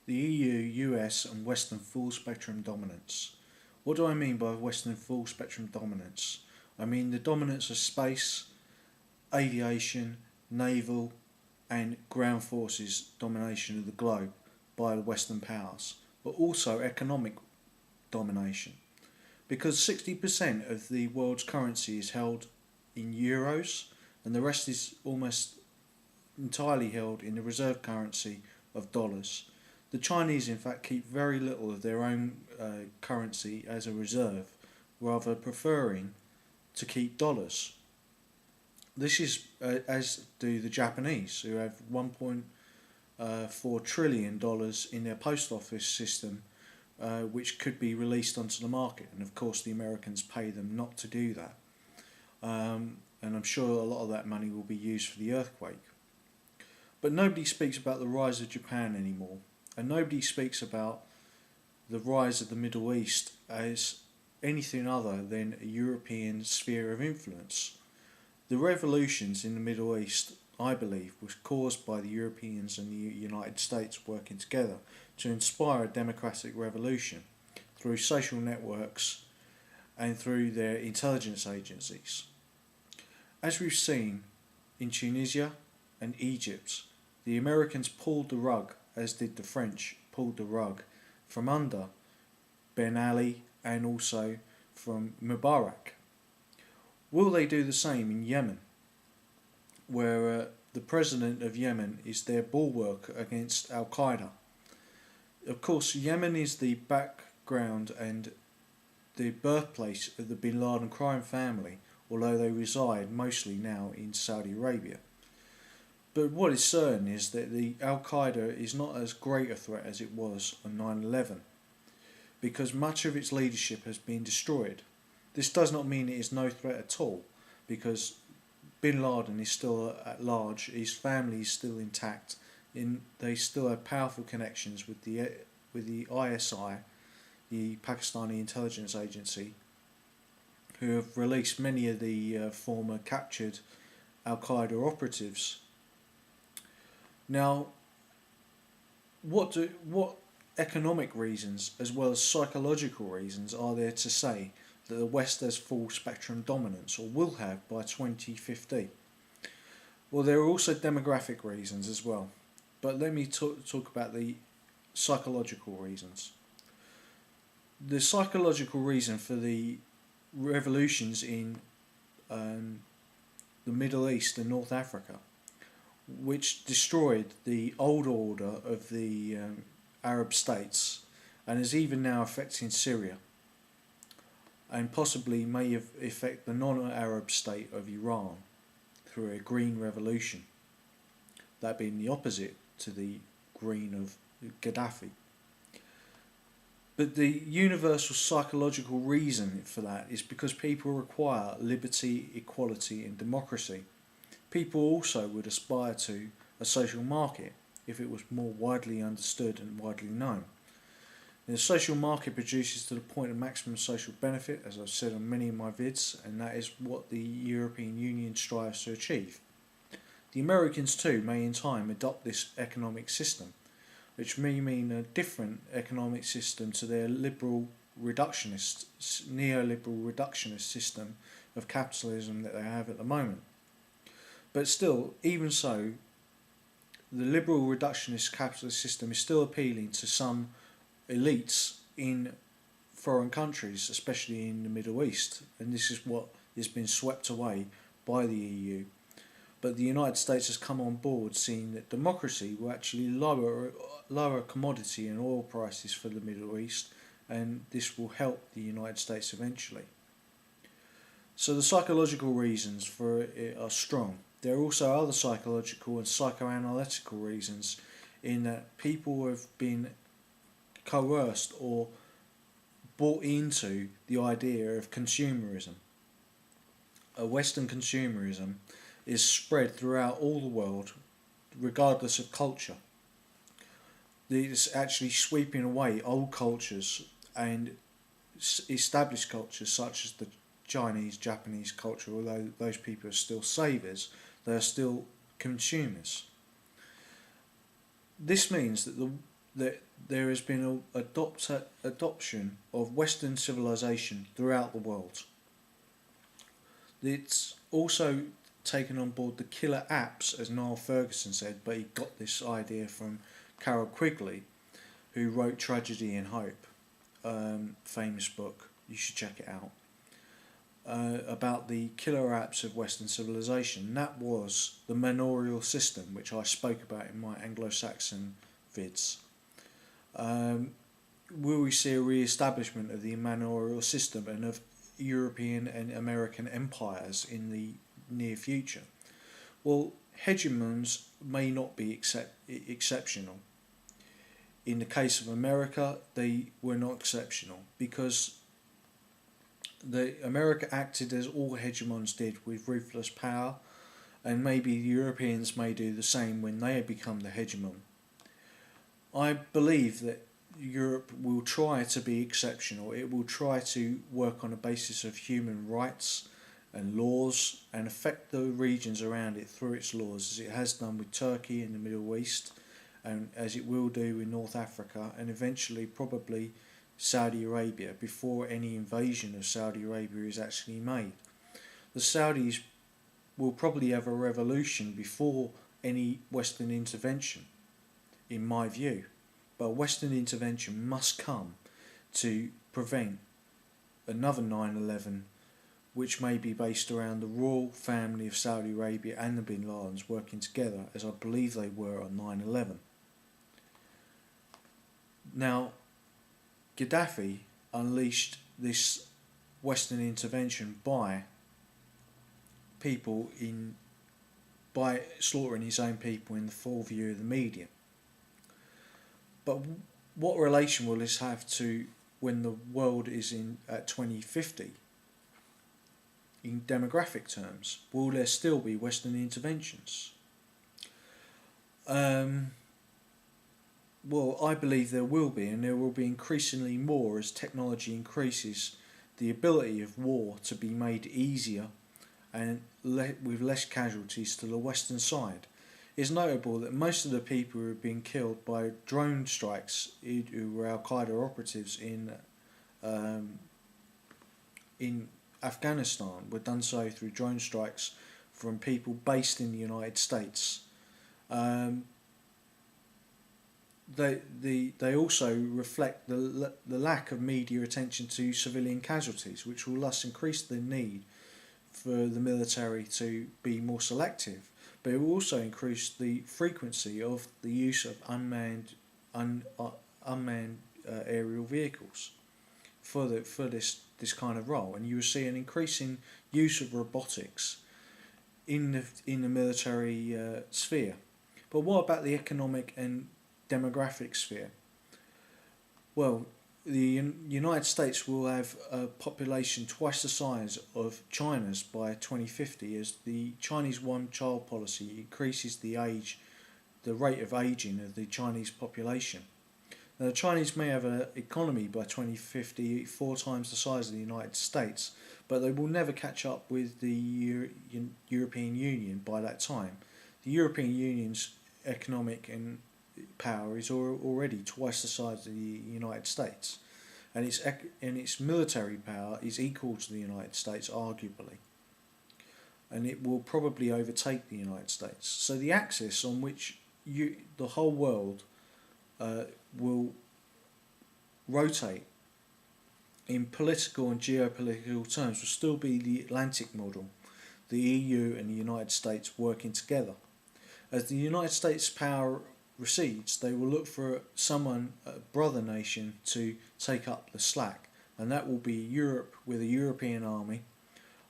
the EU, US, and Western full spectrum dominance. What do I mean by Western full spectrum dominance? I mean the dominance of space, aviation, naval, and ground forces domination of the globe by the Western powers, but also economic domination. Because 60% of the world's currency is held in euros, and the rest is almost entirely held in the reserve currency of dollars. The Chinese, in fact, keep very little of their own currency as a reserve, rather preferring to keep dollars. This is as do the Japanese, who have $1.4 trillion in their post office system, which could be released onto the market. And of course, the Americans pay them not to do that. And I'm sure a lot of that money will be used for the earthquake. But nobody speaks about the rise of Japan anymore, and nobody speaks about the rise of the Middle East as anything other than a European sphere of influence. The revolutions in the Middle East, I believe, was caused by the Europeans and the United States working together to inspire a democratic revolution through social networks and through their intelligence agencies. As we've seen in Tunisia and Egypt, the Americans pulled the rug, as did the French, pulled the rug from under Ben Ali and also from Mubarak. Will they do the same in Yemen, where the president of Yemen is their bulwark against Al Qaeda? Of course, Yemen is the background and the birthplace of the Bin Laden crime family, although they reside mostly now in Saudi Arabia. But what is certain is that the Al Qaeda is not as great a threat as it was on 9/11, because much of its leadership has been destroyed. This does not mean it is no threat at all, because Bin Laden is still at large, his family is still intact, they still have powerful connections with the ISI, the Pakistani intelligence agency, who have released many of the former captured Al Qaeda operatives. Now, what economic reasons as well as psychological reasons are there to say that the West has full spectrum dominance, or will have by 2050? Well, there are also demographic reasons as well, but let me talk about the psychological reasons. The psychological reason for the revolutions in the Middle East and North Africa, which destroyed the old order of the Arab states and is even now affecting Syria, and possibly may affect the non-Arab state of Iran through a green revolution, that being the opposite to the green of Gaddafi. But the universal psychological reason for that is because people require liberty, equality and democracy. People also would aspire to a social market if it was more widely understood and widely known. And the social market produces to the point of maximum social benefit, as I've said on many of my vids, and that is what the European Union strives to achieve. The Americans too may in time adopt this economic system, which may mean a different economic system to their neoliberal reductionist system of capitalism that they have at the moment. But still, even so, the liberal reductionist capitalist system is still appealing to some elites in foreign countries, especially in the Middle East, and this is what has been swept away by the EU. But the United States has come on board, seeing that democracy will actually lower commodity and oil prices for the Middle East, and this will help the United States eventually. So the psychological reasons for it are strong. There are also other psychological and psychoanalytical reasons, in that people have been coerced or bought into the idea of consumerism. Western consumerism is spread throughout all the world, regardless of culture. It's actually sweeping away old cultures and established cultures such as the Chinese, Japanese culture. Although those people are still savers, they are still consumers. This means that that there has been a adoption of Western civilization throughout the world. It's also taken on board the killer apps, as Niall Ferguson said, but he got this idea from Carol Quigley, who wrote Tragedy and Hope, famous book. You should check it out. About the killer apps of Western civilization. That was the manorial system, which I spoke about in my Anglo-Saxon vids. Will we see a re-establishment of the manorial system and of European and American empires in the near future? Well, hegemons may not be exceptional. In the case of America, they were not exceptional because America acted as all hegemons did, with ruthless power, and maybe the Europeans may do the same when they become the hegemon. I believe that Europe will try to be exceptional. It will try to work on a basis of human rights and laws and affect the regions around it through its laws, as it has done with Turkey in the Middle East, and as it will do in North Africa, and eventually probably Saudi Arabia, before any invasion of Saudi Arabia is actually made. The Saudis will probably have a revolution before any Western intervention, in my view. But Western intervention must come to prevent another 9/11, which may be based around the royal family of Saudi Arabia and the Bin Ladens working together, as I believe they were on 9/11. Now, Gaddafi unleashed this Western intervention by slaughtering his own people in the full view of the media. But what relation will this have to when the world is at 2050? In demographic terms, will there still be Western interventions? Well, I believe there will be, and there will be increasingly more as technology increases the ability of war to be made easier and with less casualties to the Western side. It's notable that most of the people who have been killed by drone strikes, who were Al-Qaeda operatives in Afghanistan, were done so through drone strikes from people based in the United States. They also reflect the lack of media attention to civilian casualties, which will thus increase the need for the military to be more selective. But it will also increase the frequency of the use of unmanned aerial vehicles for this kind of role, and you will see an increasing use of robotics in the military sphere. But what about the economic and demographic sphere? Well, the United States will have a population twice the size of China's by 2050, as the Chinese one-child policy increases the rate of aging of the Chinese population. Now, the Chinese may have an economy by 2050 4 times the size of the United States, but they will never catch up with the European Union by that time. The European Union's economic and power is already twice the size of the United States, and its military power is equal to the United States, arguably, and it will probably overtake the United States. So the axis on which the whole world will rotate in political and geopolitical terms will still be the Atlantic model, the EU and the United States working together. As the United States power recedes, they will look for someone, a brother nation, to take up the slack, and that will be Europe with a European army,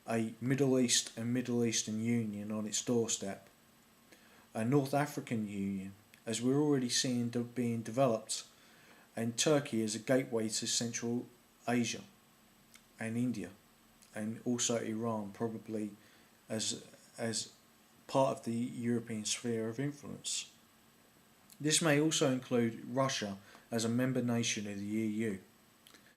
a Middle East and Middle Eastern Union on its doorstep, a North African Union, as we're already seeing being developed, and Turkey as a gateway to Central Asia and India, and also Iran probably as part of the European sphere of influence. This may also include Russia as a member nation of the EU.